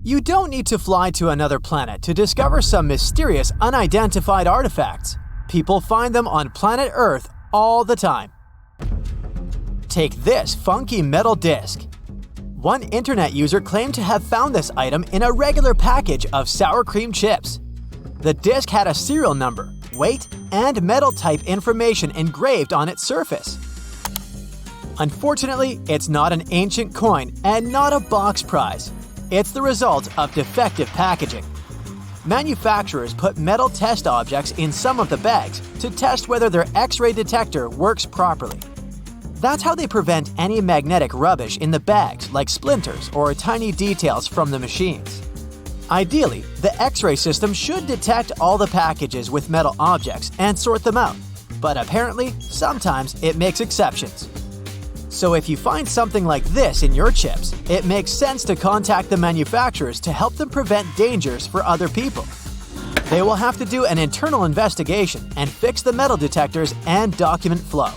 You don't need to fly to another planet to discover some mysterious unidentified artifacts. People find them on planet Earth all the time. Take this funky metal disc. One internet user claimed to have found this item in a regular package of sour cream chips. The disc had a serial number, weight, and metal type information engraved on its surface. Unfortunately, it's not an ancient coin and not a box prize. It's the result of defective packaging. Manufacturers put metal test objects in some of the bags to test whether their X-ray detector works properly. That's how they prevent any magnetic rubbish in the bags, like splinters or tiny details from the machines. Ideally, the X-ray system should detect all the packages with metal objects and sort them out, but apparently, sometimes it makes exceptions. So if you find something like this in your chips, it makes sense to contact the manufacturers to help them prevent dangers for other people. They will have to do an internal investigation and fix the metal detectors and document flow.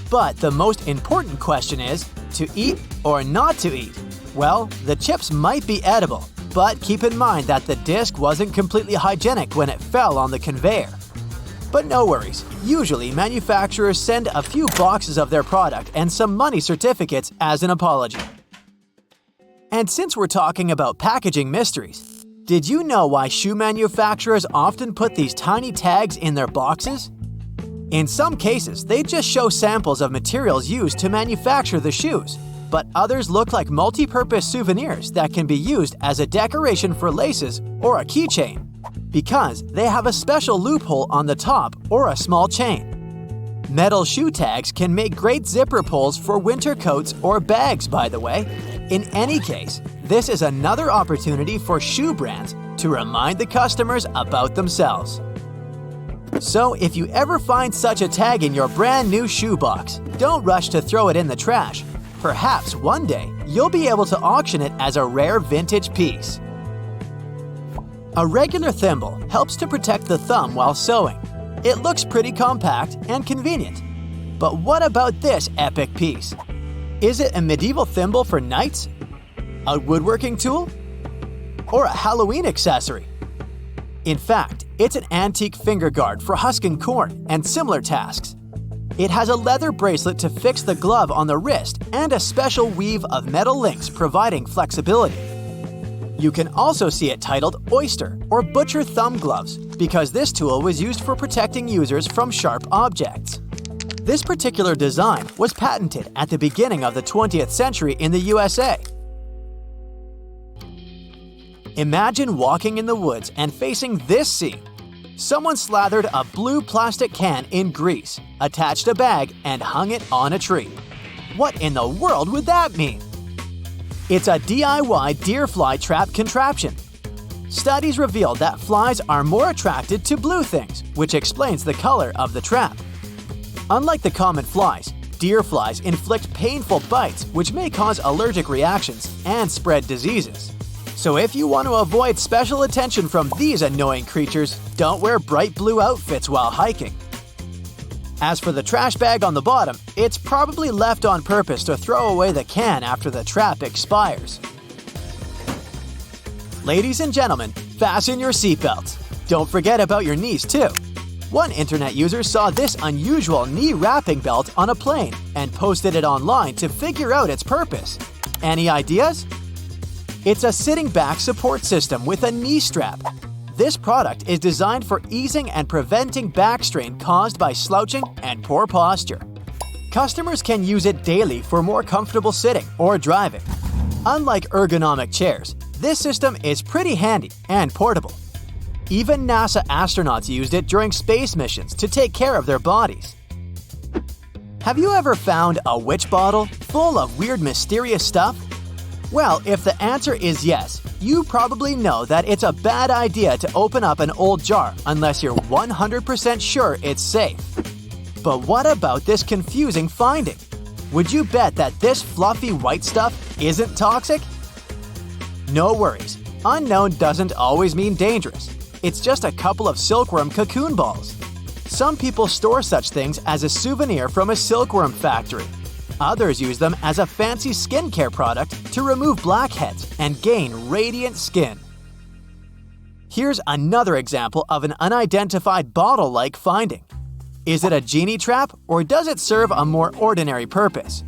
But the most important question is, to eat or not to eat? Well, the chips might be edible, but keep in mind that the disc wasn't completely hygienic when it fell on the conveyor. But no worries, usually manufacturers send a few boxes of their product and some money certificates as an apology. And since we're talking about packaging mysteries, did you know why shoe manufacturers often put these tiny tags in their boxes? In some cases, they just show samples of materials used to manufacture the shoes, but others look like multi-purpose souvenirs that can be used as a decoration for laces or a keychain, because they have a special loophole on the top or a small chain. Metal shoe tags can make great zipper pulls for winter coats or bags, by the way. In any case, this is another opportunity for shoe brands to remind the customers about themselves. So if you ever find such a tag in your brand new shoe box, don't rush to throw it in the trash. Perhaps one day you'll be able to auction it as a rare vintage piece. A regular thimble helps to protect the thumb while sewing. It looks pretty compact and convenient. But what about this epic piece? Is it a medieval thimble for knights? A woodworking tool? Or a Halloween accessory? In fact, it's an antique finger guard for husking corn and similar tasks. It has a leather bracelet to fix the glove on the wrist and a special weave of metal links providing flexibility. You can also see it titled Oyster or Butcher Thumb Gloves because this tool was used for protecting users from sharp objects. This particular design was patented at the beginning of the 20th century in the USA. Imagine walking in the woods and facing this scene. Someone slathered a blue plastic can in grease, attached a bag, and hung it on a tree. What in the world would that mean? It's a DIY deer fly trap contraption. Studies revealed that flies are more attracted to blue things, which explains the color of the trap. Unlike the common flies, deer flies inflict painful bites which may cause allergic reactions and spread diseases. So if you want to avoid special attention from these annoying creatures, don't wear bright blue outfits while hiking. As for the trash bag on the bottom, it's probably left on purpose to throw away the can after the trap expires. Ladies and gentlemen, fasten your seatbelts. Don't forget about your knees too. One internet user saw this unusual knee wrapping belt on a plane and posted it online to figure out its purpose. Any ideas? It's a sitting back support system with a knee strap. This product is designed for easing and preventing back strain caused by slouching and poor posture. Customers can use it daily for more comfortable sitting or driving. Unlike ergonomic chairs, this system is pretty handy and portable. Even NASA astronauts used it during space missions to take care of their bodies. Have you ever found a witch bottle full of weird, mysterious stuff? Well, if the answer is yes, you probably know that it's a bad idea to open up an old jar unless you're 100% sure it's safe. But what about this confusing finding? Would you bet that this fluffy white stuff isn't toxic? No worries, unknown doesn't always mean dangerous. It's just a couple of silkworm cocoon balls. Some people store such things as a souvenir from a silkworm factory. Others use them as a fancy skincare product to remove blackheads and gain radiant skin. Here's another example of an unidentified bottle-like finding. Is it a genie trap, or does it serve a more ordinary purpose?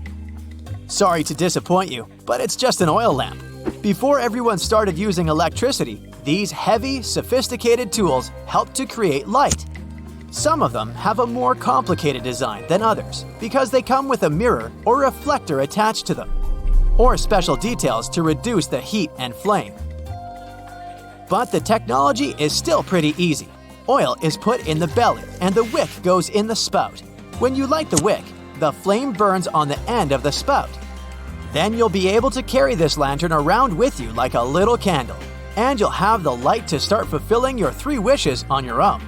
Sorry to disappoint you, but it's just an oil lamp. Before everyone started using electricity, these heavy, sophisticated tools helped to create light. Some of them have a more complicated design than others because they come with a mirror or reflector attached to them, or special details to reduce the heat and flame. But the technology is still pretty easy. Oil is put in the belly and the wick goes in the spout. When you light the wick, the flame burns on the end of the spout. Then you'll be able to carry this lantern around with you like a little candle, and you'll have the light to start fulfilling your 3 wishes on your own.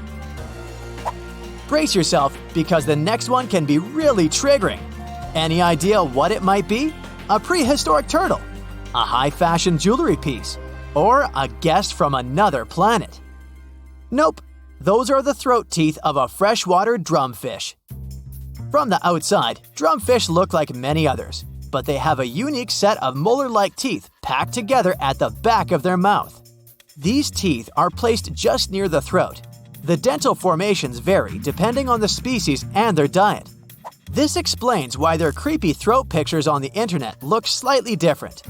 Brace yourself, because the next one can be really triggering. Any idea what it might be? A prehistoric turtle, a high-fashion jewelry piece, or a guest from another planet? Nope, those are the throat teeth of a freshwater drumfish. From the outside, drumfish look like many others, but they have a unique set of molar-like teeth packed together at the back of their mouth. These teeth are placed just near the throat. The dental formations vary depending on the species and their diet. This explains why their creepy throat pictures on the internet look slightly different.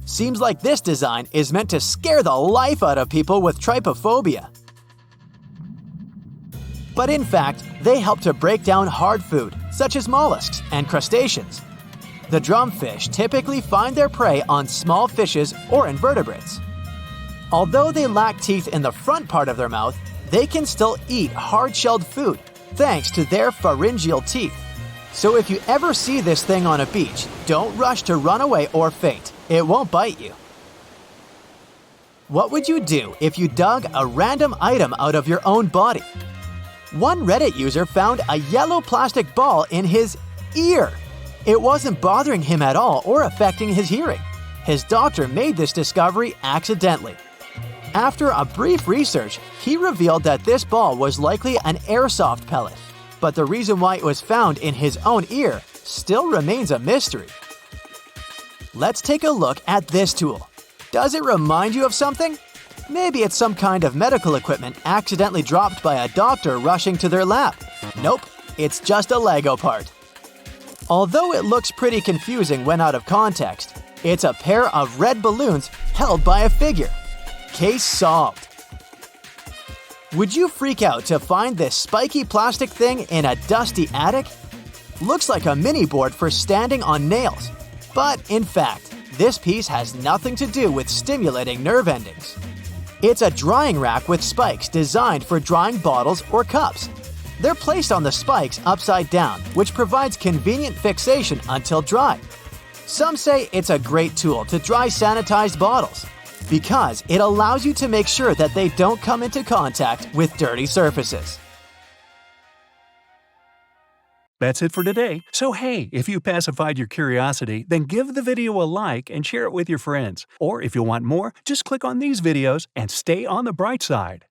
Seems like this design is meant to scare the life out of people with trypophobia. But in fact, they help to break down hard food, such as mollusks and crustaceans. The drumfish typically find their prey on small fishes or invertebrates. Although they lack teeth in the front part of their mouth, they can still eat hard-shelled food thanks to their pharyngeal teeth. So if you ever see this thing on a beach, don't rush to run away or faint. It won't bite you. What would you do if you dug a random item out of your own body? One Reddit user found a yellow plastic ball in his ear. It wasn't bothering him at all or affecting his hearing. His doctor made this discovery accidentally. After a brief research, he revealed that this ball was likely an airsoft pellet, but the reason why it was found in his own ear still remains a mystery. Let's take a look at this tool. Does it remind you of something? Maybe it's some kind of medical equipment accidentally dropped by a doctor rushing to their lab. Nope, it's just a Lego part. Although it looks pretty confusing when out of context, it's a pair of red balloons held by a figure. Case solved. Would you freak out to find this spiky plastic thing in a dusty attic? Looks like a mini board for standing on nails. But in fact, this piece has nothing to do with stimulating nerve endings. It's a drying rack with spikes designed for drying bottles or cups. They're placed on the spikes upside down, which provides convenient fixation until dry. Some say it's a great tool to dry sanitized bottles, because it allows you to make sure that they don't come into contact with dirty surfaces. That's it for today. So hey, if you pacified your curiosity, then give the video a like and share it with your friends. Or if you want more, just click on these videos and stay on the bright side.